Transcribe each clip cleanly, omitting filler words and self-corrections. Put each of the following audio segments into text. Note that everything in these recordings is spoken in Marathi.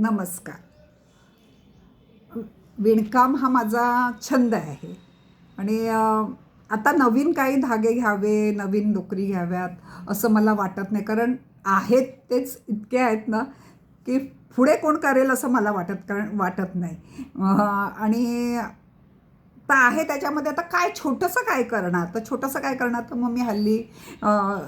नमस्कार. विणकाम हा माझा छंद आहे आणि आता नवीन काही धागे घ्यावे, नवीन लोकरी घ्याव्यात असं मला वाटत नाही. कारण आहेत तेच इतके आहेत ना, की पुढे कोण करेल असं मला वाटत नाही. आणि तर आहे त्याच्यामध्ये आता काय छोटंसं काय करणार? तर छोटंसं काय करणार? तर मग मी हल्ली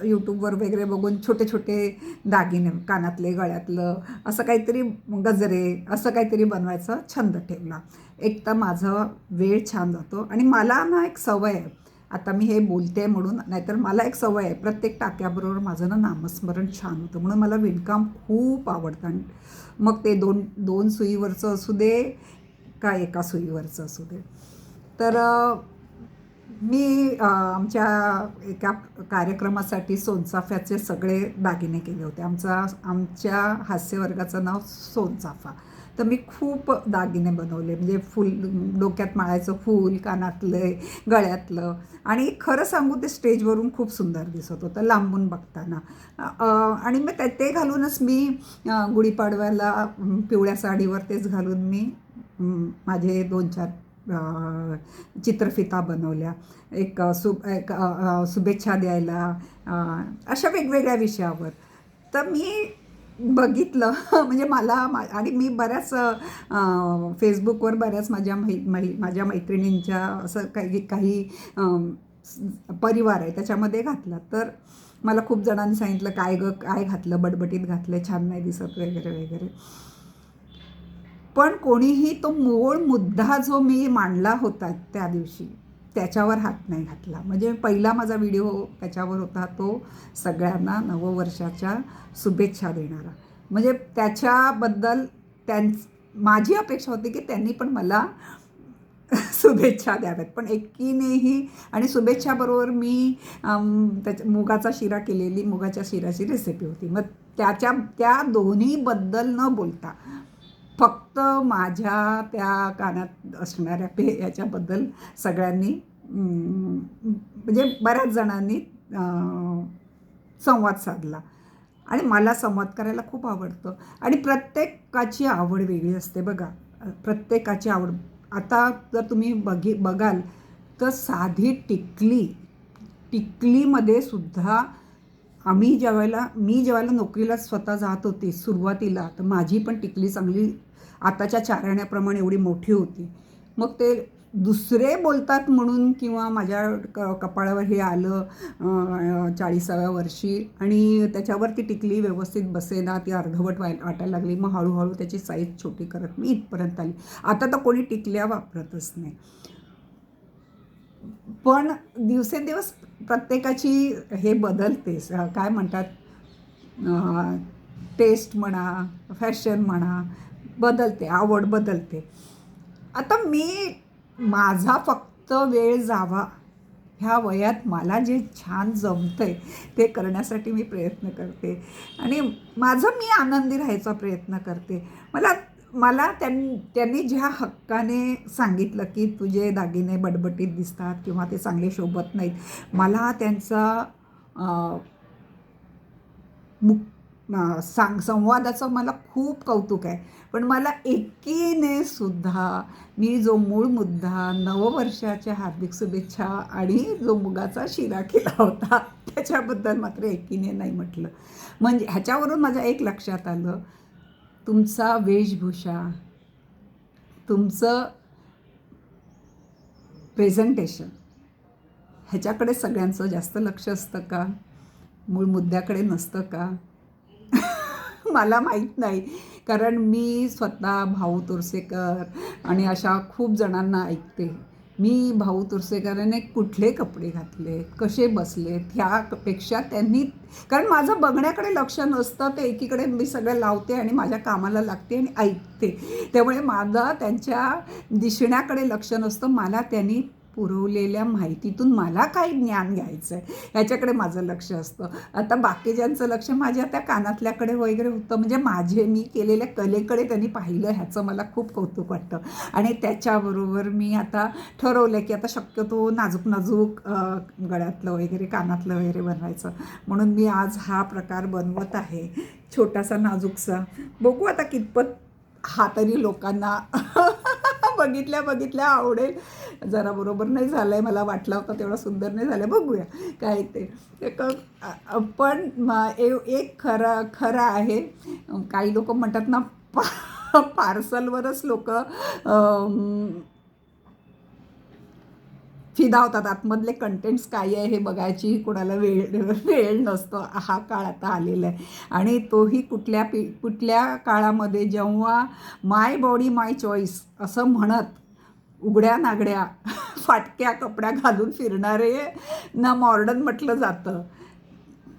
यूट्यूबवर वगैरे बघून छोटे छोटे दागिने, कानातले, गळ्यातलं असं काहीतरी, गजरे असं काहीतरी बनवायचा छंद ठेवला. एक तर माझा वेळ छान जातो आणि मला ना एक सवय आहे. आता मी हे बोलते म्हणून, नाहीतर मला एक सवय आहे, प्रत्येक टाक्याबरोबर माझं ना नामस्मरण छान होतं. म्हणून मला विणकाम खूप आवडतं. आणि मग ते दोन दोन सुईवरचं असू दे का एका सुईवरचं असू दे. तर मी आमच्या एका कार्यक्रमासाठी सोनचाफ्याचे सगळे दागिने केले होते. आमच्या हास्यवर्गाचं नाव सोनचाफा. तर मी खूप दागिने बनवले, म्हणजे फूल, डोक्यात माळायचं फूल, कानातले, गळ्यातलं. आणि खरं सांगू, ते स्टेजवरून खूप सुंदर दिसत होतं लांबून बघताना. आणि मग ते घालूनच मी गुढीपाडव्याला पिवळ्या साडीवर तेच घालून मी माझे 2-4 चित्रफिता बनवल्या. एक शुभेच्छा द्यायला, अशा वेगवेगळ्या विषयावर. तर मी बघितलं म्हणजे आणि मी बऱ्याच फेसबुकवर बऱ्याच माझ्या मैत्रिणींच्या असं काही काही परिवार आहे त्याच्यामध्ये घातला. तर मला खूप जणांनी सांगितलं, काय गं काय घातलं, बटबटीत घातलं, छान नाही दिसत वगैरे वगैरे. पण कोणीही तो मूळ मुद्दा जो मी मांडला होता त्या दिवशी, त्याच्यावर हात नाही घातला. म्हणजे पहिला माझा व्हिडिओ त्याच्यावर होता, तो सगळ्यांना नववर्षाच्या शुभेच्छा देणारा. म्हणजे त्याच्याबद्दल माझी अपेक्षा होती की त्यांनी पण मला शुभेच्छा द्याव्यात, पण एकीनेही. आणि शुभेच्छाबरोबर मी मुगाचा शिरा केलेली, मुगाच्या शिऱ्याची रेसिपी होती. मग त्या दोन्हीबद्दल न बोलता फक्त माझ्या त्या कानात असणाऱ्या याच्याबद्दल सगळ्यांनी, म्हणजे बऱ्याच जणांनी संवाद साधला. आणि मला संवाद करायला खूप आवडतं. आणि प्रत्येकाची आवड वेगळी असते बघा, प्रत्येकाची आवड. आता जर तुम्ही बघाल तर साधी टिकलीमध्ये सुद्धा मी जेव्हा नोकरीला स्वतः जात होते सुरुवातीला, तर माझी पण टिकली चांगली आताच्या चारण्याप्रमाणे एवढी मोठी होती. मग ते दुसरे बोलतात म्हणून, किंवा माझ्या कपाळावर हे आलं 40व्या वर्षी आणि त्याच्यावर ती टिकली व्यवस्थित बसेना, ती अर्धवट वाटायला लागली. मग हळूहळू त्याची साईज छोटी करत मी इथपर्यंत आली. आता तर कोणी टिकल्या वापरतच नाही. पण दिवसेंदिवस प्रत्येकाची हे बदलतेच, काय म्हणतात, टेस्ट म्हणा, फॅशन म्हणा, बदलते, आवड बदलते. आता माझा फक्त वेळ जावा ह्या वयात मला जे छान जमतंय ते करण्यासाठी मी प्रयत्न करते. आणि मी आनंदी राहायचा प्रयत्न करते. मला त्यांनी ज्या हक्काने सांगितलं की तुझे दागिने बटबटीत दिसतात किंवा ते चांगले शोभत नाहीत, मला त्यांचा संवादाचं मला खूप कौतुक आहे. पण मला एकीने सुद्धा मी जो मूळ मुद्दा, नववर्षाच्या हार्दिक शुभेच्छा आणि जो मुगाचा शिरा केला होता, त्याच्याबद्दल मात्र एकीने नाही म्हटलं. म्हणजे ह्याच्यावरून माझ्या एक लक्षात आलं, तुमचा वेशभूषा, तुमचं प्रेझेंटेशन, ह्याच्याकडे सगळ्यांचं जास्त लक्ष असतं का? मूळ मुद्द्याकडे नसतं का? मला माहीत नाही. कारण मी स्वतः भाऊ तोरसेकर आणि अशा खूप जणांना ऐकते. मी भाऊ तोरसेकरांनी कुठले कपडे घातले, कसे बसलेत, ह्यापेक्षा त्यांनी, कारण माझं बघण्याकडे लक्ष नसतं, ते एकीकडे मी सगळं लावते आणि माझ्या कामाला लागते आणि ऐकते. त्यामुळे माझं त्यांच्या दिसण्याकडे लक्ष नसतं. मला त्यांनी पुरवलेल्या माहितीतून मला काही ज्ञान घ्यायचं आहे ह्याच्याकडे माझं लक्ष असतं. आता बाकीच्यांचं लक्ष माझ्या त्या कानातल्याकडे वगैरे होतं. म्हणजे मी केलेल्या कलेकडे त्यांनी पाहिलं, ह्याचं मला खूप कौतुक वाटतं. आणि त्याच्याबरोबर मी आता ठरवलं की आता शक्यतो नाजूक गळ्यातलं वगैरे, कानातलं वगैरे बनवायचं. म्हणून मी आज हा प्रकार बनवत आहे, छोटासा नाजूकसा. बघू आता कितपत हा तरी लोकांना बघितल्या आवडेल. जरा बरोबर नाही झालं आहे, मला वाटला होता तेवढा सुंदर नाही झालं, बघूया काय ते. पण एक खरं आहे, काही लोक म्हणतात ना पार्सलवरच लोक फिदा होतात. आतमधले कंटेंट्स काय आहे हे बघायची कोणाला वेळ नसतो. हा काळ आता आलेला आहे. आणि तोही कुठल्या काळामध्ये, जेव्हा माय बॉडी माय चॉईस असं म्हणत उघड्या नागड्या फाटक्या कपड्या घालून फिरणारे ना मॉडर्न म्हटलं जातं.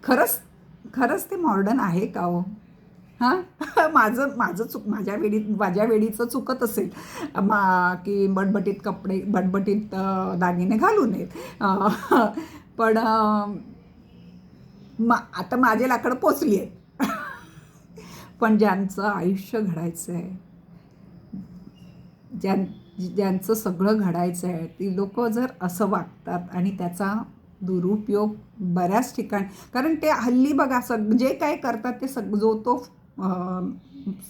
खरंच ते मॉडर्न आहे का हो? हां माझ्या वेळीचं चुकत असेल की बटबटीत दागिने घालू नयेत. पण आता माझे लाकडं पोचली आहेत. पण ज्यांचं आयुष्य घडायचं आहे, ज्यांचं सगळं घडायचं आहे, ती लोक जर असं वागतात आणि त्याचा दुरुपयोग बऱ्याच ठिकाणी, कारण ते हल्ली बघा जे काय करतात ते जो तो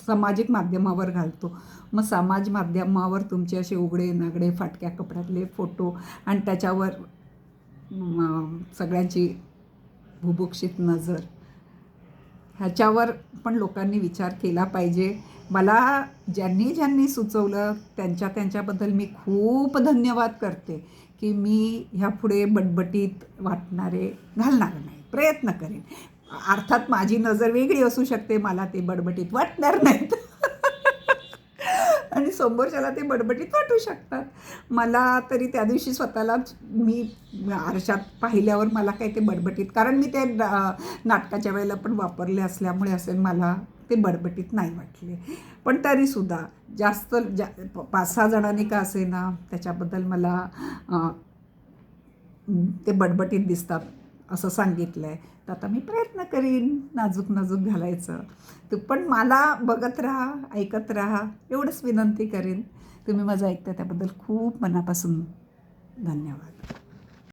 सामाजिक माध्यमावर घालतो. मग समाज माध्यमावर तुमचे असे उघडे नागडे फाटक्या कपड्यातले फोटो आणि त्याच्यावर सगळ्यांची बुभुक्षित नजर, ह्याच्यावर पण लोकांनी विचार केला पाहिजे. मला ज्यांनी सुचवलं त्यांच्याबद्दल मी खूप धन्यवाद करते की मी ह्यापुढे बटबटीत वाटणारे घालणार नाही, प्रयत्न करेन. अर्थात माझी नजर वेगळी असू शकते, मला ते बटबटीत वाटणार नाहीत आणि समोरच्याला ते बटबटीत वाटू शकतात. मला तरी त्या दिवशी स्वतःला मी आरशात पाहिल्यावर मला काही ते बटबटीत, कारण मी ते नाटकाच्या वेळेला पण वापरले असल्यामुळे असेल, मला ते बटबटीत नाही वाटले. पण तरीसुद्धा 5-6 जणांनी का असेना त्याच्याबद्दल मला ते बटबटीत दिसतात असं सांगितलं आहे. तर आता मी प्रयत्न करीन नाजूक घालायचं. पण मला बघत राहा, ऐकत राहा, एवढंच विनंती करेन. तुम्ही माझं ऐकता त्याबद्दल खूप मनापासून धन्यवाद.